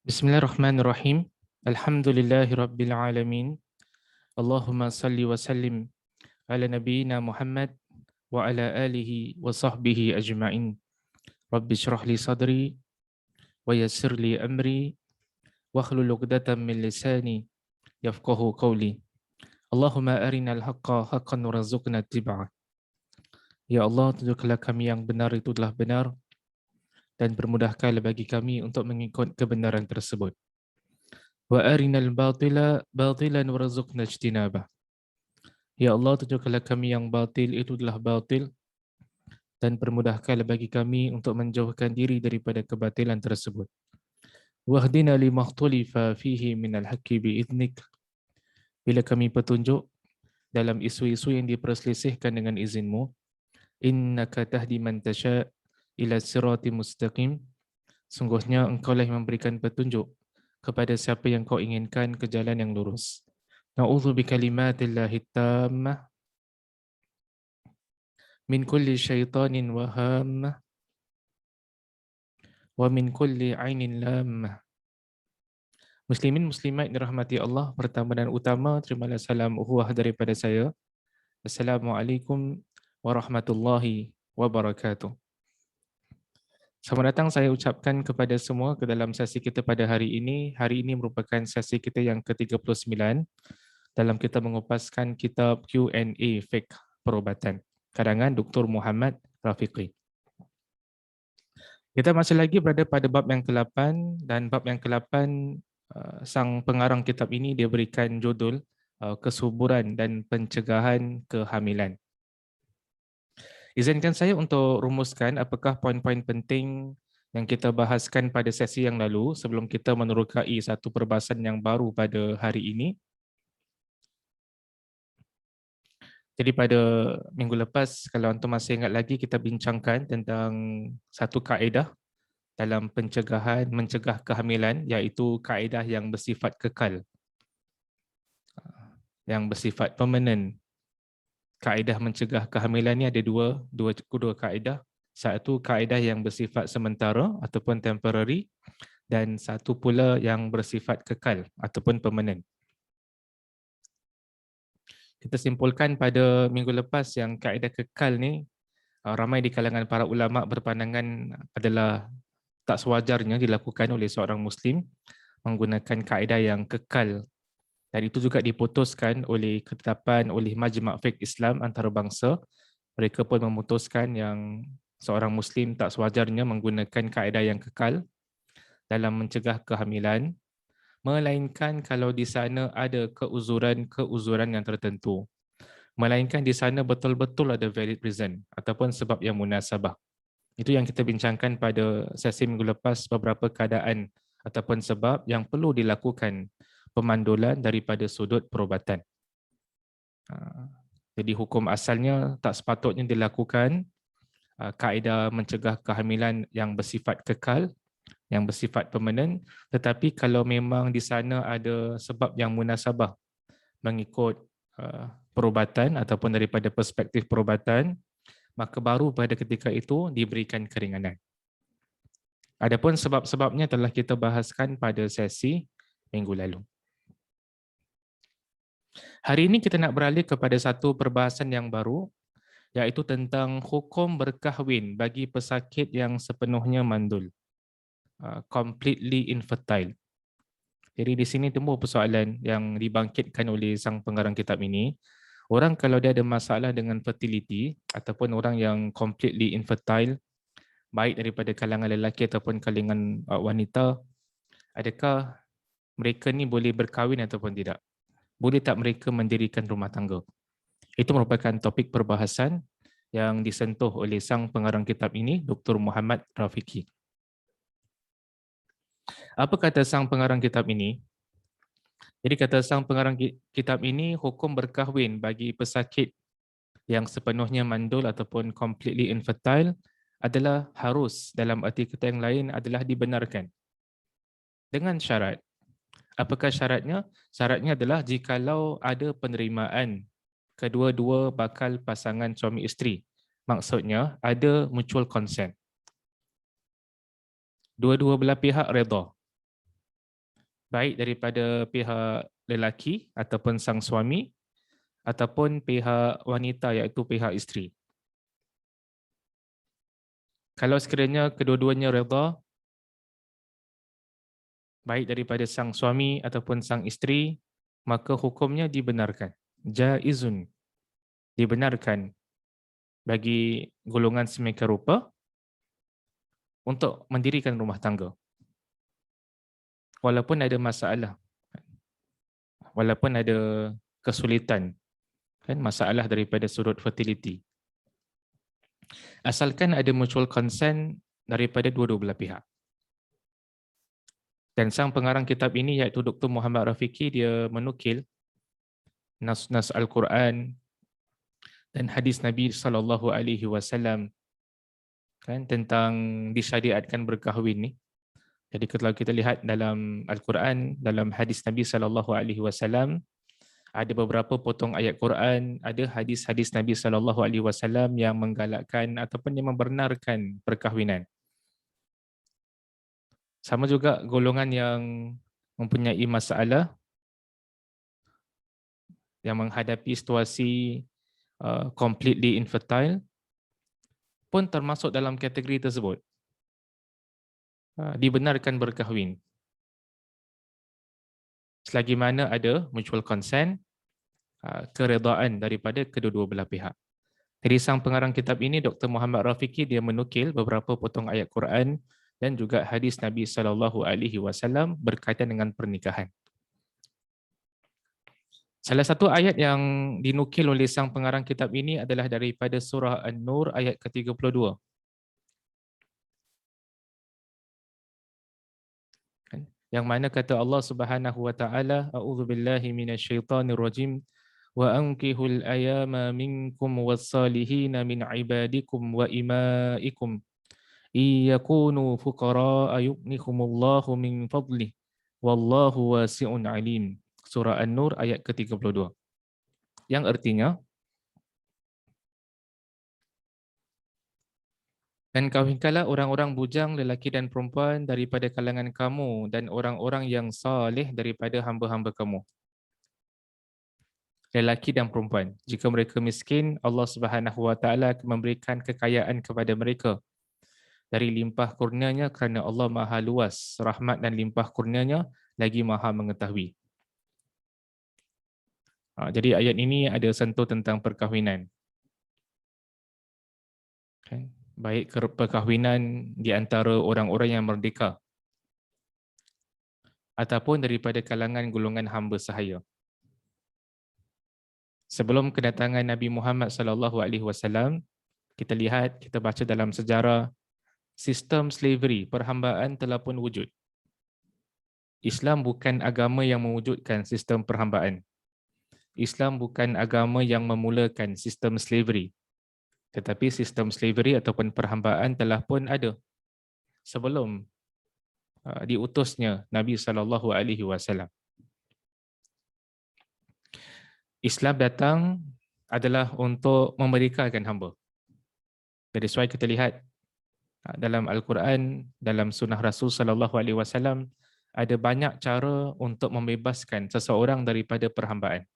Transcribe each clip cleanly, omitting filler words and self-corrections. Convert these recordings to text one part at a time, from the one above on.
Bismillahirrahmanirrahim. Alhamdulillahirabbil alamin. Allahumma salli wa sallim ala nabiyyina Muhammad wa ala alihi wa sahbihi ajma'in. Rabbi shrah li sadri wa yassir li amri wa hlul 'uqdatam min lisani yafqahu qawli. Allahumma arinal haqqa haqqan warzuqna ittiba'ah. Ya Allah, tunjukkanlah kami yang benar itu adalah benar dan permudahkanlah bagi kami untuk mengikut kebenaran tersebut. Wa arinal batila batilan warzuqna ijtinabah. Ya Allah, tunjukkanlah kami yang batil itu adalah batil dan permudahkanlah bagi kami untuk menjauhkan diri daripada kebatilan tersebut. Wahdina limakhtalifa fihi minal haqqi biiznik. Bila kami petunjuk dalam isu-isu yang diperselisihkan dengan izinmu, innaka tahdi man tasha ila sirati mustaqim. Sungguhnya engkau lah yang memberikan petunjuk kepada siapa yang kau inginkan ke jalan yang lurus. Na'udzu bikalimatillahi tammah min kulli syaitanin waham wa min kulli ainin lam. Muslimin muslimat dirahmati Allah, pertama dan utama terimalah salam uhuwah daripada saya. Assalamualaikum warahmatullahi wabarakatuh. Selamat datang saya ucapkan kepada semua ke dalam sesi kita pada hari ini. Hari ini merupakan sesi kita yang ke-39 dalam kita mengupaskan kitab Q&A Fiqh Perubatan karangan Dr. Muhammad Rafiqi. Kita masih lagi berada pada bab yang ke-8 dan bab yang ke-8 sang pengarang kitab ini dia berikan judul kesuburan dan pencegahan kehamilan. Izinkan saya untuk rumuskan apakah poin-poin penting yang kita bahaskan pada sesi yang lalu sebelum kita menerokai satu perbahasan yang baru pada hari ini. Jadi pada minggu lepas, kalau antum masih ingat lagi, kita bincangkan tentang satu kaedah dalam mencegah kehamilan, iaitu kaedah yang bersifat kekal, yang bersifat permanen. Kaedah mencegah kehamilan ni ada dua kaedah. Satu kaedah yang bersifat sementara ataupun temporary dan satu pula yang bersifat kekal ataupun permanen. Kita simpulkan pada minggu lepas yang kaedah kekal ni ramai di kalangan para ulama berpandangan adalah tak sewajarnya dilakukan oleh seorang Muslim menggunakan kaedah yang kekal. Dan itu juga diputuskan oleh ketetapan oleh Majma' Fiqh Islam antarabangsa. Mereka pun memutuskan yang seorang Muslim tak sewajarnya menggunakan kaedah yang kekal dalam mencegah kehamilan, melainkan kalau di sana ada keuzuran yang tertentu. Melainkan di sana betul-betul ada valid reason ataupun sebab yang munasabah. Itu yang kita bincangkan pada sesi minggu lepas, beberapa keadaan ataupun sebab yang perlu dilakukan pemandulan daripada sudut perubatan. Jadi hukum asalnya tak sepatutnya dilakukan kaedah mencegah kehamilan yang bersifat kekal, yang bersifat permanen, tetapi kalau memang di sana ada sebab yang munasabah mengikut perubatan ataupun daripada perspektif perubatan, maka baru pada ketika itu diberikan keringanan. Adapun sebab-sebabnya telah kita bahaskan pada sesi minggu lalu. Hari ini kita nak beralih kepada satu perbahasan yang baru, iaitu tentang hukum berkahwin bagi pesakit yang sepenuhnya mandul, completely infertile. Jadi di sini timbul persoalan yang dibangkitkan oleh sang pengarang kitab ini. Orang kalau dia ada masalah dengan fertility ataupun orang yang completely infertile, baik daripada kalangan lelaki ataupun kalangan wanita, adakah mereka ni boleh berkahwin ataupun tidak? Boleh tak mereka mendirikan rumah tangga? Itu merupakan topik perbahasan yang disentuh oleh sang pengarang kitab ini, Dr. Muhammad Rafiqi. Apa kata sang pengarang kitab ini? Jadi kata sang pengarang kitab ini, hukum berkahwin bagi pesakit yang sepenuhnya mandul ataupun completely infertile adalah harus, dalam arti kata yang lain adalah dibenarkan. Dengan syarat. Apakah syaratnya? Syaratnya adalah jikalau ada penerimaan kedua-dua bakal pasangan suami isteri. Maksudnya ada mutual consent. Dua-dua belah pihak redha. baik daripada pihak lelaki ataupun sang suami ataupun pihak wanita iaitu pihak isteri. Kalau sekiranya kedua-duanya redha, baik daripada sang suami ataupun sang isteri, maka hukumnya dibenarkan. Jaizun, dibenarkan bagi golongan semikian rupa untuk mendirikan rumah tangga. Walaupun ada masalah, walaupun ada kesulitan, kan, masalah daripada sudut fertility. Asalkan ada mutual consent daripada dua-dua belah pihak. Dan sang pengarang kitab ini iaitu Dr. Muhammad Rafiqi, dia menukil nas-nas Al-Quran dan hadis Nabi SAW kan, tentang disyariatkan berkahwin ni. Jadi kalau kita lihat dalam Al-Quran, dalam hadis Nabi SAW, ada beberapa potong ayat Quran, ada hadis-hadis Nabi SAW yang menggalakkan ataupun yang membenarkan perkahwinan. Sama juga golongan yang mempunyai masalah, yang menghadapi situasi completely infertile, pun termasuk dalam kategori tersebut. Dibenarkan berkahwin. Selagi mana ada mutual consent, keredaan daripada kedua-dua belah pihak. Jadi sang pengarang kitab ini, Dr. Muhammad Rafiqi, dia menukil beberapa potong ayat Quran dan juga hadis Nabi SAW berkaitan dengan pernikahan. Salah satu ayat yang dinukil oleh sang pengarang kitab ini adalah daripada surah An-Nur ayat ke-32. Yang mana kata Allah Subhanahu wa taala, a'udzubillahi minasyaitonirrajim, wa ankihul ayama minkum was-salihin min ibadikum wa imaikum iyakunu fuqara yughnihumullahu min fadlih wallahu wasi'un alim. Surah An-Nur ayat ke-32. Yang artinya, dan kawinkanlah orang-orang bujang lelaki dan perempuan daripada kalangan kamu dan orang-orang yang saleh daripada hamba-hamba kamu, lelaki dan perempuan. Jika mereka miskin, Allah Subhanahu wa taala akan memberikan kekayaan kepada mereka dari limpah kurnianya, kerana Allah Maha luas rahmat dan limpah kurnianya, lagi Maha mengetahui. Jadi ayat ini ada sentuh tentang perkahwinan. Okay. Baik perkahwinan di antara orang-orang yang merdeka ataupun daripada kalangan golongan hamba sahaya. Sebelum kedatangan Nabi Muhammad SAW, kita lihat, kita baca dalam sejarah, sistem slavery, perhambaan telah pun wujud. Islam bukan agama yang mewujudkan sistem perhambaan. Islam bukan agama yang memulakan sistem slavery. Tetapi sistem slavery ataupun perhambaan telah pun ada sebelum diutusnya Nabi SAW. Islam datang adalah untuk memerdekakan hamba. Jadi sebab kita lihat dalam Al-Quran, dalam sunnah Rasul SAW, ada banyak cara untuk membebaskan seseorang daripada perhambaan.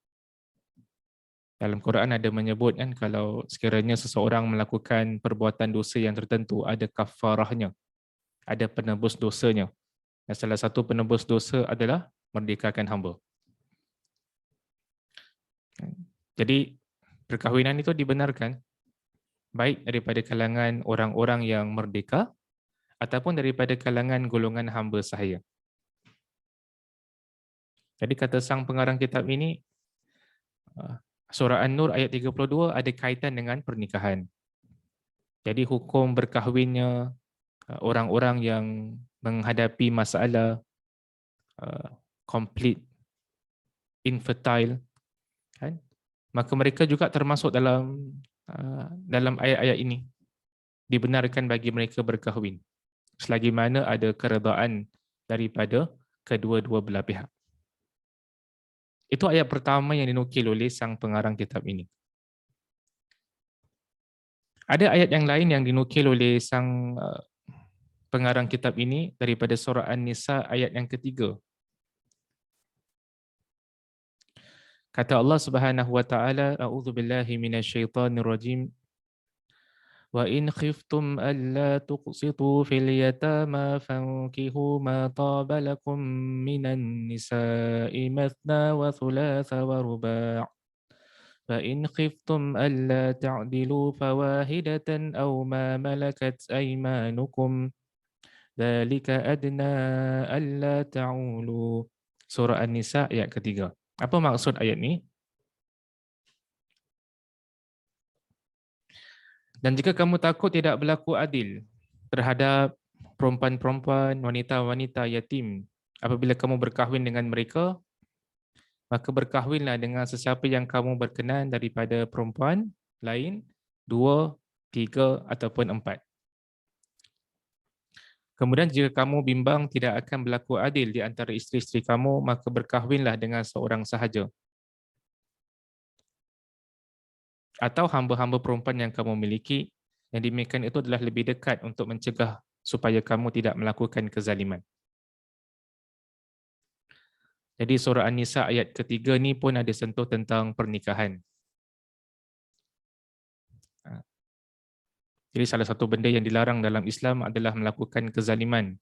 Dalam Quran ada menyebut kan, kalau sekiranya seseorang melakukan perbuatan dosa yang tertentu, ada kafarahnya, ada penebus dosanya. Dan salah satu penebus dosa adalah merdekakan hamba. Jadi perkahwinan itu dibenarkan baik daripada kalangan orang-orang yang merdeka ataupun daripada kalangan golongan hamba sahaya. Jadi kata sang pengarang kitab ini, surah An-Nur ayat 32 ada kaitan dengan pernikahan. Jadi hukum berkahwinnya orang-orang yang menghadapi masalah complete infertile, kan? Maka mereka juga termasuk dalam ayat-ayat ini. Dibenarkan bagi mereka berkahwin selagi mana ada keredaan daripada kedua-dua belah pihak. Itu ayat pertama yang dinukil oleh sang pengarang kitab ini. Ada ayat yang lain yang dinukil oleh sang pengarang kitab ini daripada surah An-Nisa ayat yang ketiga. Kata Allah Subhanahu wa taala, a'udzu billahi minasyaitonir rajim. وَإِنْ خِفْتُمْ أَلَّا تُقْسِطُوا فِي الْيَتَامَى فَانكِحُوا مَا طَابَ لَكُم مِّنَ النِّسَاءِ مَثْنَىٰ وَثُلَاثَ وَرُبَاعَ فَإِنْ خِفْتُمْ أَلَّا تَعْدِلُوا فَوَاحِدَةً أَوْ مَا مَلَكَتْ أَيْمَانُكُمْ ذَلِكَ أَدْنَىٰ أَلَّا تَعُولُوا. Surah An-Nisa ayat ketiga. Apa maksud ayat ni? Dan jika kamu takut tidak berlaku adil terhadap perempuan-perempuan, wanita-wanita yatim, apabila kamu berkahwin dengan mereka, maka berkahwinlah dengan sesiapa yang kamu berkenan daripada perempuan lain, 2, 3 ataupun 4. Kemudian jika kamu bimbang tidak akan berlaku adil di antara isteri-isteri kamu, maka berkahwinlah dengan seorang sahaja. Atau hamba-hamba perempuan yang kamu miliki, yang demikian itu adalah lebih dekat untuk mencegah supaya kamu tidak melakukan kezaliman. Jadi surah An-Nisa ayat ketiga ni pun ada sentuh tentang pernikahan. Jadi salah satu benda yang dilarang dalam Islam adalah melakukan kezaliman.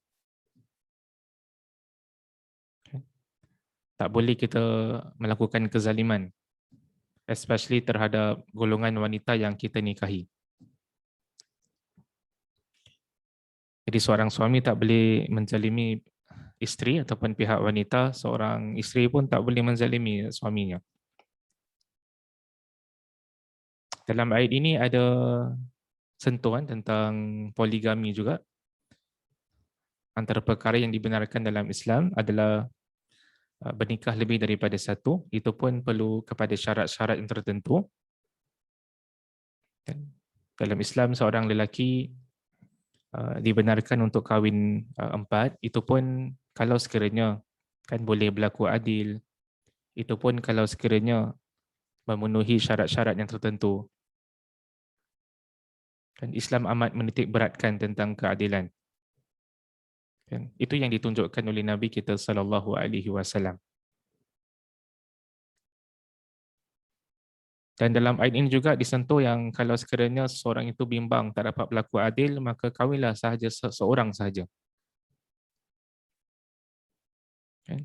Tak boleh kita melakukan kezaliman, especially terhadap golongan wanita yang kita nikahi. Jadi seorang suami tak boleh menzalimi isteri ataupun pihak wanita, seorang isteri pun tak boleh menzalimi suaminya. Dalam ayat ini ada sentuhan tentang poligami juga. Antara perkara yang dibenarkan dalam Islam adalah bernikah lebih daripada satu, itu pun perlu kepada syarat-syarat yang tertentu. Dalam Islam seorang lelaki dibenarkan untuk kahwin 4, itu pun kalau sekiranya kan boleh berlaku adil, itu pun kalau sekiranya memenuhi syarat-syarat yang tertentu. Kan Islam amat menitik beratkan tentang keadilan. Kan itu yang ditunjukkan oleh Nabi kita sallallahu alaihi wasallam. Dan dalam ayat ini juga disentuh yang kalau sekiranya seseorang itu bimbang tak dapat berlaku adil, maka kahwinlah sahaja seorang sahaja. Kan?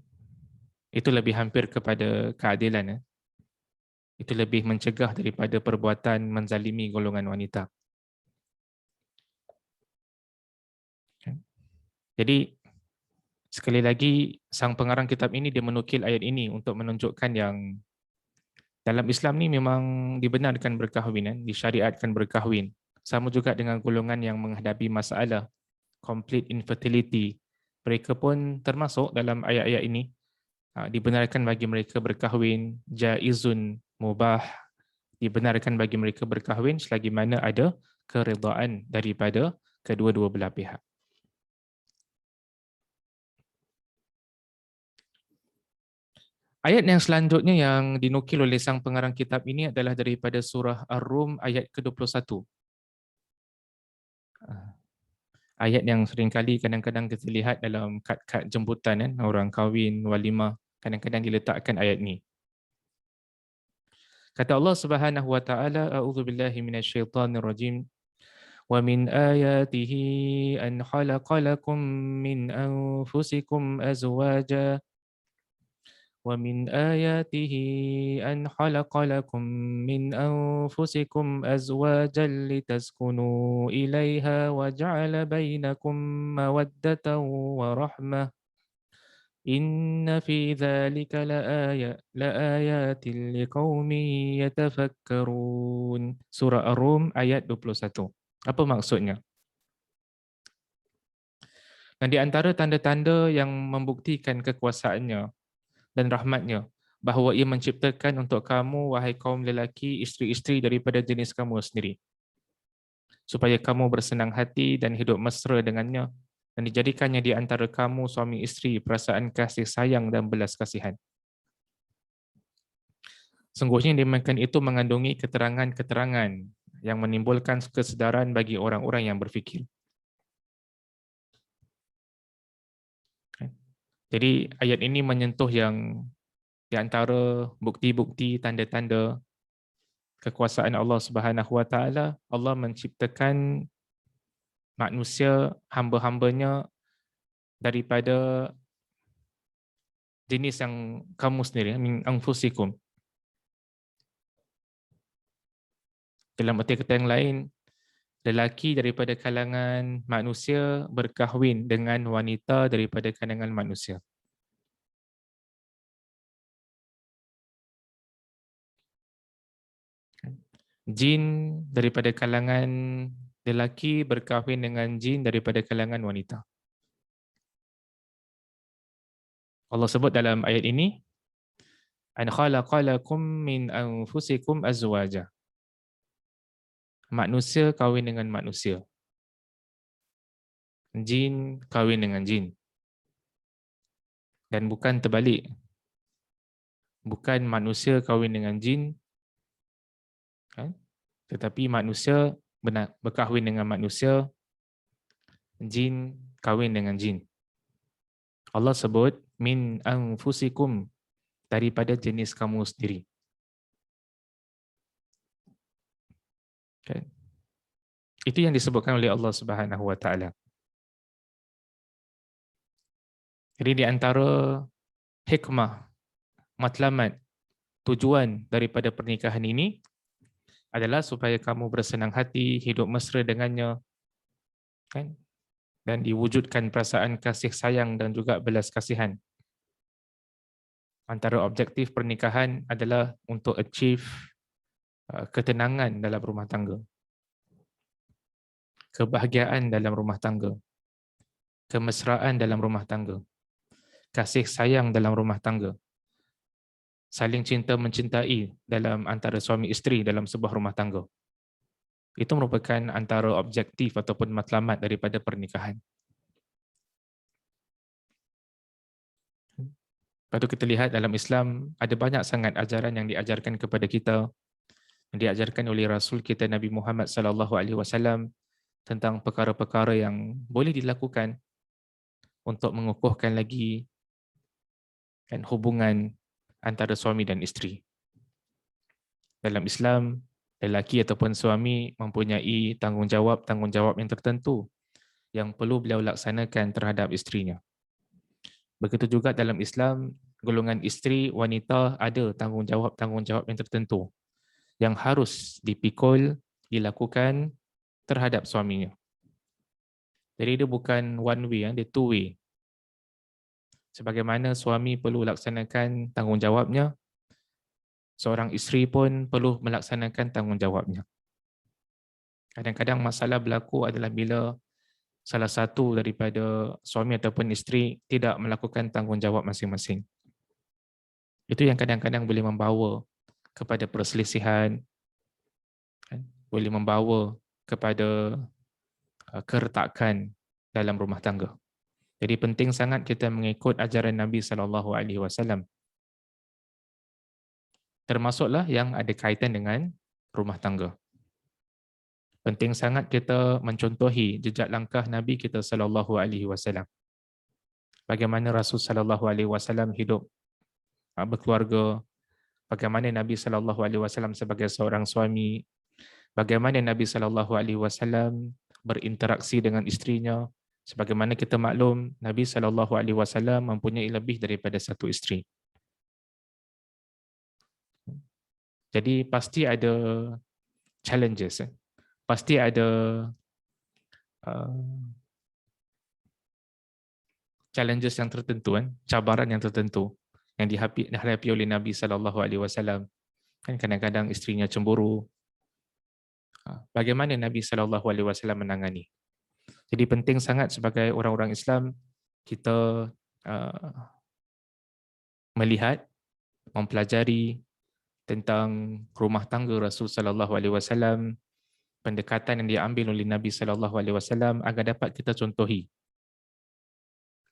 Itu lebih hampir kepada keadilan. Itu lebih mencegah daripada perbuatan menzalimi golongan wanita. Kan? Jadi sekali lagi sang pengarang kitab ini dia menukil ayat ini untuk menunjukkan yang dalam Islam ni memang dibenarkan berkahwin, disyariatkan berkahwin. Sama juga dengan golongan yang menghadapi masalah complete infertility. Mereka pun termasuk dalam ayat-ayat ini. Dibenarkan bagi mereka berkahwin, jaizun mubah. Dibenarkan bagi mereka berkahwin selagi mana ada keredaan daripada kedua-dua belah pihak. Ayat yang selanjutnya yang dinukil oleh sang pengarang kitab ini adalah daripada surah Ar-Rum ayat ke-21. Ayat yang seringkali kadang-kadang kita lihat dalam kad-kad jemputan, orang kahwin, walimah, kadang-kadang diletakkan ayat ni. Kata Allah Subhanahu wa taala, a'udzu billahi minasyaitonir rajim. Wa min ayatihi an khalaqa lakum min anfusikum azwaja ومن آياته أن خلق لكم من أنفسكم أزواجا لتسكنوا إليها وجعل بينكم مودة ورحمة إن في ذلك لآيات لقوم يتفكرون. Surah Ar-Rum ayat 21. Apa maksudnya? Dan di antara tanda-tanda yang membuktikan kekuasaannya dan rahmatnya, bahawa ia menciptakan untuk kamu, wahai kaum lelaki, isteri-isteri daripada jenis kamu sendiri, supaya kamu bersenang hati dan hidup mesra dengannya, dan dijadikannya di antara kamu suami isteri perasaan kasih sayang dan belas kasihan. Sungguhnya demikian itu mengandungi keterangan-keterangan yang menimbulkan kesedaran bagi orang-orang yang berfikir. Jadi ayat ini menyentuh yang di antara bukti-bukti tanda-tanda kekuasaan Allah Subhanahu Wa Taala, Allah menciptakan manusia hamba-hambanya daripada jenis yang kamu sendiri, min anfusikum. Dalam arti kata yang lain, lelaki daripada kalangan manusia berkahwin dengan wanita daripada kalangan manusia. Jin daripada kalangan lelaki berkahwin dengan jin daripada kalangan wanita. Allah sebut dalam ayat ini, an khalaqa lakum min anfusikum azwaja. Manusia kahwin dengan manusia. Jin kahwin dengan jin. Dan bukan terbalik. Bukan manusia kahwin dengan jin, kan? Tetapi manusia berkahwin dengan manusia, jin kahwin dengan jin. Allah sebut min anfusikum, daripada jenis kamu sendiri. Okay. Itu yang disebutkan oleh Allah Subhanahu Wa Taala. Jadi di antara hikmah, matlamat, tujuan daripada pernikahan ini adalah supaya kamu bersenang hati, hidup mesra dengannya, kan? Dan diwujudkan perasaan kasih sayang dan juga belas kasihan. Antara objektif pernikahan adalah untuk achieve ketenangan dalam rumah tangga, kebahagiaan dalam rumah tangga, kemesraan dalam rumah tangga, kasih sayang dalam rumah tangga, saling cinta mencintai dalam antara suami isteri dalam sebuah rumah tangga. Itu merupakan antara objektif ataupun matlamat daripada pernikahan. Lepas tu kita lihat dalam Islam ada banyak sangat ajaran yang diajarkan kepada kita, yang diajarkan oleh Rasul kita Nabi Muhammad sallallahu alaihi wasallam tentang perkara-perkara yang boleh dilakukan untuk mengukuhkan lagi kan hubungan antara suami dan isteri. Dalam Islam, lelaki ataupun suami mempunyai tanggungjawab yang tertentu yang perlu beliau laksanakan terhadap isterinya. Begitu juga dalam Islam, golongan isteri, wanita ada tanggungjawab yang tertentu yang harus dipikul, dilakukan terhadap suaminya. Jadi dia bukan one way, dia two way. Sebagaimana suami perlu laksanakan tanggungjawabnya, seorang isteri pun perlu melaksanakan tanggungjawabnya. Kadang-kadang masalah berlaku adalah bila salah satu daripada suami ataupun isteri tidak melakukan tanggungjawab masing-masing. Itu yang kadang-kadang boleh membawa kepada perselisihan, boleh membawa kepada keretakan dalam rumah tangga. Jadi penting sangat kita mengikut ajaran Nabi SAW. Termasuklah yang ada kaitan dengan rumah tangga. Penting sangat kita mencontohi jejak langkah Nabi kita SAW. Bagaimana Rasul SAW hidup berkeluarga, bagaimana Nabi SAW sebagai seorang suami, bagaimana Nabi SAW berinteraksi dengan isterinya. Sebagaimana kita maklum, Nabi SAW mempunyai lebih daripada satu isteri. Jadi pasti ada challenges, pasti ada challenges yang tertentu, cabaran yang tertentu yang dihadapi oleh Nabi SAW. Kan kadang-kadang isterinya cemburu. Bagaimana Nabi SAW menangani? Jadi penting sangat sebagai orang-orang Islam kita melihat, mempelajari tentang rumah tangga Rasul SAW, pendekatan yang diambil oleh Nabi SAW agar dapat kita contohi,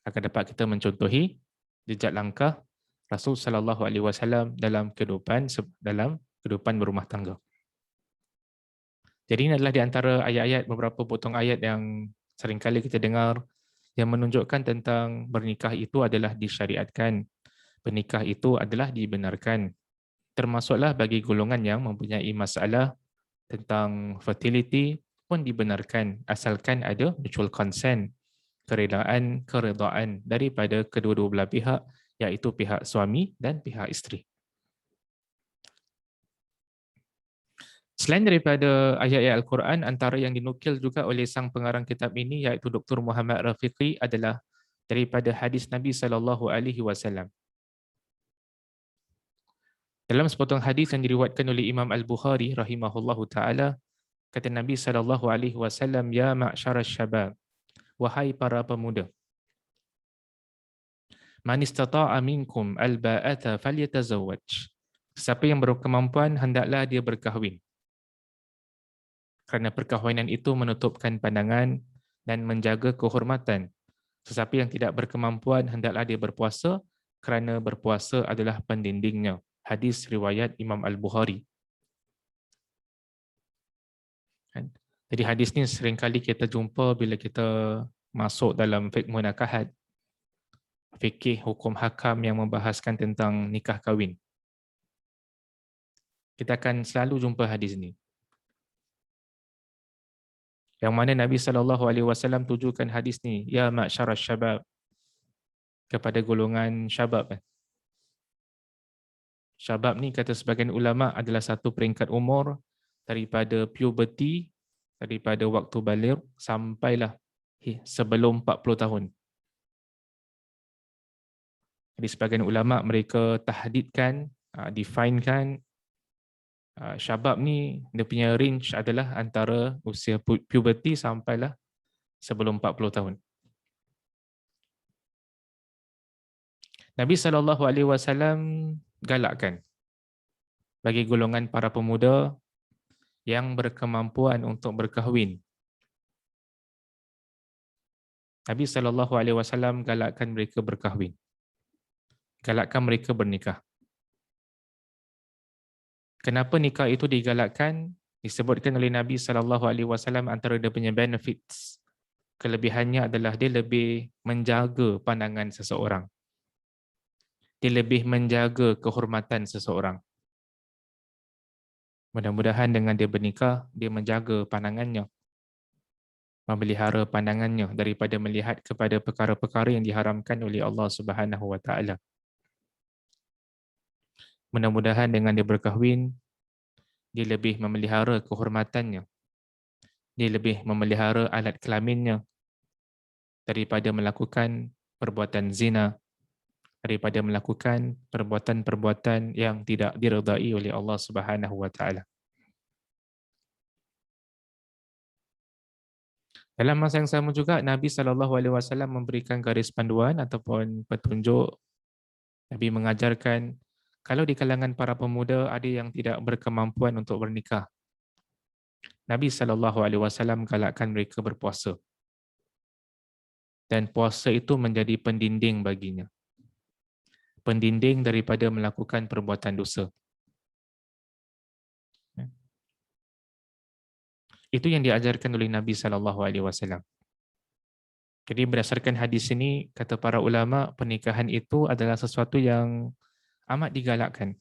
agar dapat kita mencontohi jejak langkah Rasul SAW dalam kehidupan berumah tangga. Jadi ini adalah di antara ayat-ayat, beberapa potong ayat yang seringkali kita dengar yang menunjukkan tentang bernikah itu adalah disyariatkan, Pernikah itu adalah dibenarkan. Termasuklah bagi golongan yang mempunyai masalah tentang fertility pun dibenarkan asalkan ada mutual consent, keredaan daripada kedua-dua belah pihak, iaitu pihak suami dan pihak isteri. Selain daripada ayat-ayat Al-Quran, antara yang dinukil juga oleh sang pengarang kitab ini iaitu Dr. Muhammad Rafiqi adalah daripada hadis Nabi SAW. Dalam sepotong hadis yang diriwayatkan oleh Imam Al-Bukhari rahimahullahu taala, kata Nabi SAW, ya ma'syarasy syabab, wahai para pemuda, man istata'a minkum al-ba'ata falyatazawwaj. Siapa yang berkemampuan hendaklah dia berkahwin. Kerana perkahwinan itu menutupkan pandangan dan menjaga kehormatan. Sesiapa yang tidak berkemampuan hendaklah dia berpuasa kerana berpuasa adalah pendindingnya. Hadis riwayat Imam Al-Bukhari. Jadi hadis ni seringkali kita jumpa bila kita masuk dalam fiqh munakahat, fikih hukum hakam yang membahaskan tentang nikah kahwin. Kita akan selalu jumpa hadis ni. Yang mana Nabi SAW tujukan hadis ni, ya ma'syarasy syabab, kepada golongan syabab. Syabab ni kata sebagian ulama adalah satu peringkat umur daripada puberty, daripada waktu baligh sampailah sebelum 40 tahun. Jadi sebagian ulama mereka tahdidkan, definekan syabab ni, dia punya range adalah antara usia puberty sampailah sebelum 40 tahun. Nabi SAW galakkan bagi golongan para pemuda yang berkemampuan untuk berkahwin. Nabi SAW galakkan mereka berkahwin. Galakkan mereka bernikah. Kenapa nikah itu digalakkan? Disebutkan oleh Nabi SAW antara dia punya benefits. Kelebihannya adalah dia lebih menjaga pandangan seseorang. Dia lebih menjaga kehormatan seseorang. Mudah-mudahan dengan dia bernikah, dia menjaga pandangannya, memelihara pandangannya daripada melihat kepada perkara-perkara yang diharamkan oleh Allah Subhanahu Wa Taala. Mudah-mudahan dengan dia berkahwin, dia lebih memelihara kehormatannya. Dia lebih memelihara alat kelaminnya daripada melakukan perbuatan zina, daripada melakukan perbuatan-perbuatan yang tidak diredai oleh Allah Subhanahu Wa Taala. Dalam masa yang sama juga, Nabi SAW memberikan garis panduan ataupun petunjuk. Nabi mengajarkan, kalau di kalangan para pemuda ada yang tidak berkemampuan untuk bernikah, Nabi SAW galakkan mereka berpuasa. Dan puasa itu menjadi pendinding baginya. Pendinding daripada melakukan perbuatan dosa. Itu yang diajarkan oleh Nabi SAW. Jadi berdasarkan hadis ini, kata para ulama, pernikahan itu adalah sesuatu yang amat digalakkan.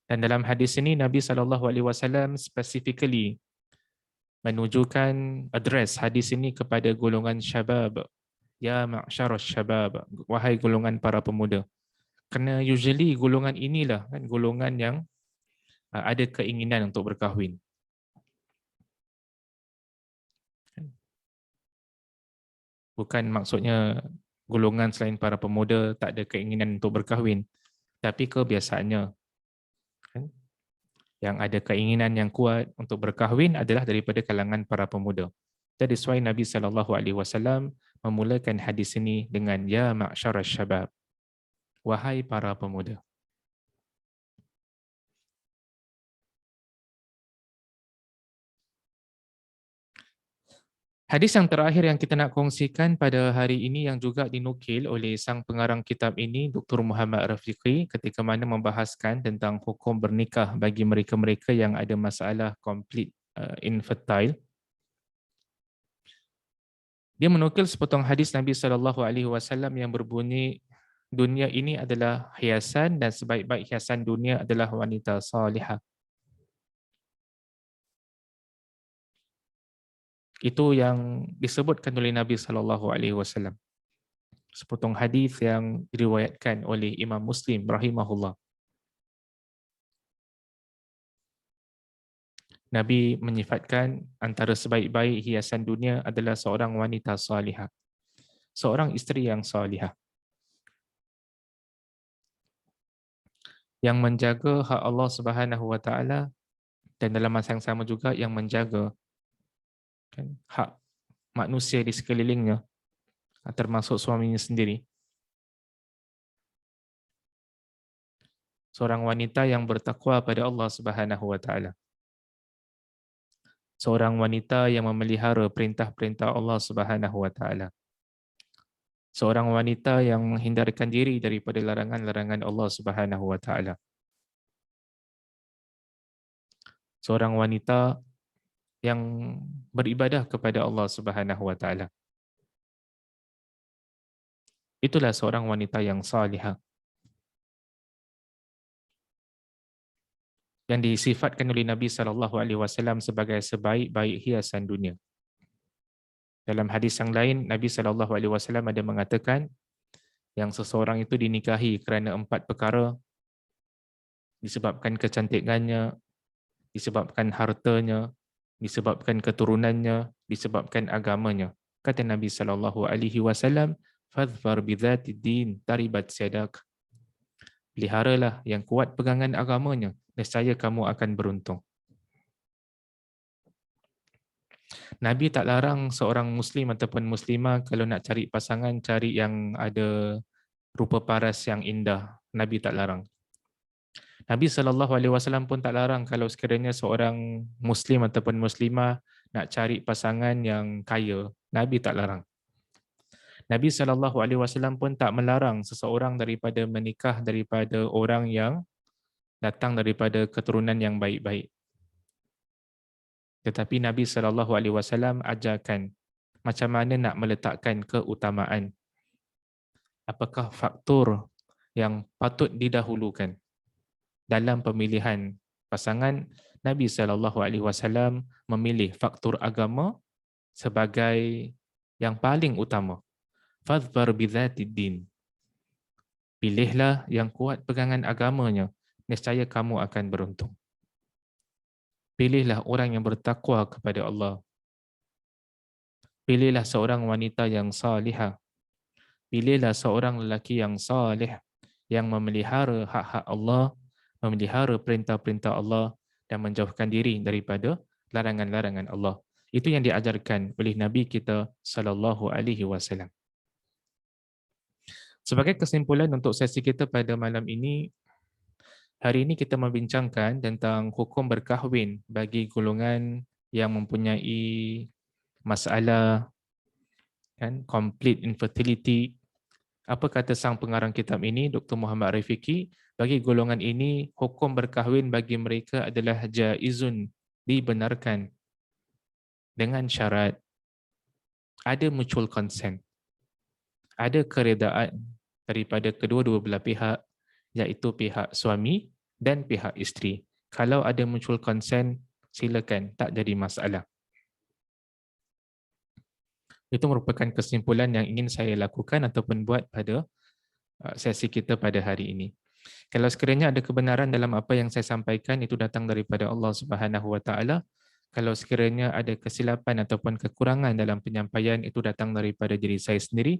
Dan dalam hadis ini, Nabi SAW specifically menunjukkan address hadis ini kepada golongan syabab. Ya ma'syarasy syabab, wahai golongan para pemuda. Kerana usually golongan inilah kan, golongan yang ada keinginan untuk berkahwin. Bukan maksudnya golongan selain para pemuda tak ada keinginan untuk berkahwin, tapi kebiasaannya. Yang ada keinginan yang kuat untuk berkahwin adalah daripada kalangan para pemuda. That is why Nabi SAW memulakan hadis ini dengan ya ma'syarasy syabab, wahai para pemuda. Hadis yang terakhir yang kita nak kongsikan pada hari ini yang juga dinukil oleh sang pengarang kitab ini, Dr. Muhammad Rafiqi, ketika mana membahaskan tentang hukum bernikah bagi mereka-mereka yang ada masalah complete infertile. Dia menukil sepotong hadis Nabi SAW yang berbunyi, dunia ini adalah hiasan dan sebaik-baik hiasan dunia adalah wanita salihah. Itu yang disebutkan oleh Nabi SAW. Sepotong hadis yang diriwayatkan oleh Imam Muslim rahimahullah. Nabi menyifatkan antara sebaik-baik hiasan dunia adalah seorang wanita salihah, seorang isteri yang salihah, yang menjaga hak Allah Subhanahu Wa Taala dan dalam masa yang sama juga yang menjaga hak manusia di sekelilingnya, termasuk suaminya sendiri. Seorang wanita yang bertakwa pada Allah Subhanahu Wa Taala. Seorang wanita yang memelihara perintah-perintah Allah Subhanahu Wa Taala. Seorang wanita yang menghindarkan diri daripada larangan-larangan Allah Subhanahu Wa Taala. Seorang wanita yang beribadah kepada Allah Subhanahu Wa Taala. Itulah seorang wanita yang salihah, yang disifatkan oleh Nabi SAW sebagai sebaik-baik hiasan dunia. Dalam hadis yang lain, Nabi SAW ada mengatakan yang seseorang itu dinikahi kerana 4 perkara, disebabkan kecantikannya, disebabkan hartanya, disebabkan keturunannya, disebabkan agamanya. Kata Nabi SAW, "Fadhfar bidzatid din taribat yadak." Peliharalah yang kuat pegangan agamanya, nescaya kamu akan beruntung. Nabi tak larang seorang Muslim ataupun Muslimah kalau nak cari pasangan, cari yang ada rupa paras yang indah. Nabi tak larang. Nabi SAW pun tak larang kalau sekiranya seorang Muslim ataupun Muslimah nak cari pasangan yang kaya. Nabi tak larang. Nabi SAW pun tak melarang seseorang daripada menikah daripada orang yang datang daripada keturunan yang baik-baik. Tetapi Nabi SAW ajarkan macam mana nak meletakkan keutamaan. Apakah faktor yang patut didahulukan dalam pemilihan pasangan? Nabi SAW memilih faktor agama sebagai yang paling utama. Fadhfar bidzatid din. Pilihlah yang kuat pegangan agamanya, nescaya kamu akan beruntung. Pilihlah orang yang bertakwa kepada Allah. Pilihlah seorang wanita yang salihah. Pilihlah seorang lelaki yang salih, yang memelihara hak-hak Allah, memelihara perintah-perintah Allah dan menjauhkan diri daripada larangan-larangan Allah. Itu yang diajarkan oleh Nabi kita sallallahu alaihi wasallam. Sebagai kesimpulan untuk sesi kita pada malam ini, hari ini kita membincangkan tentang hukum berkahwin bagi golongan yang mempunyai masalah complete infertility. Apa kata sang pengarang kitab ini, Dr. Muhammad Rifiki? Bagi golongan ini, hukum berkahwin bagi mereka adalah jaizun, dibenarkan dengan syarat ada mutual consent, ada keredaan daripada kedua-dua belah pihak, iaitu pihak suami dan pihak isteri. Kalau ada mutual consent, silakan, tak jadi masalah. Itu merupakan kesimpulan yang ingin saya lakukan ataupun buat pada sesi kita pada hari ini. Kalau sekiranya ada kebenaran dalam apa yang saya sampaikan, itu datang daripada Allah Subhanahu Wa Taala. Kalau sekiranya ada kesilapan ataupun kekurangan dalam penyampaian, itu datang daripada diri saya sendiri.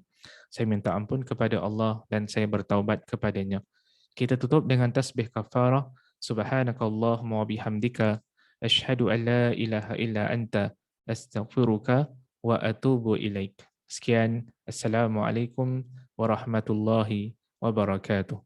Saya minta ampun kepada Allah dan saya bertaubat kepadanya. Kita tutup dengan tasbih kafarah. Subhanakallahumma wa bihamdika asyhadu an la ilaha illa anta astaghfiruka wa atubu ilaik. Sekian, Assalamualaikum warahmatullahi wabarakatuh.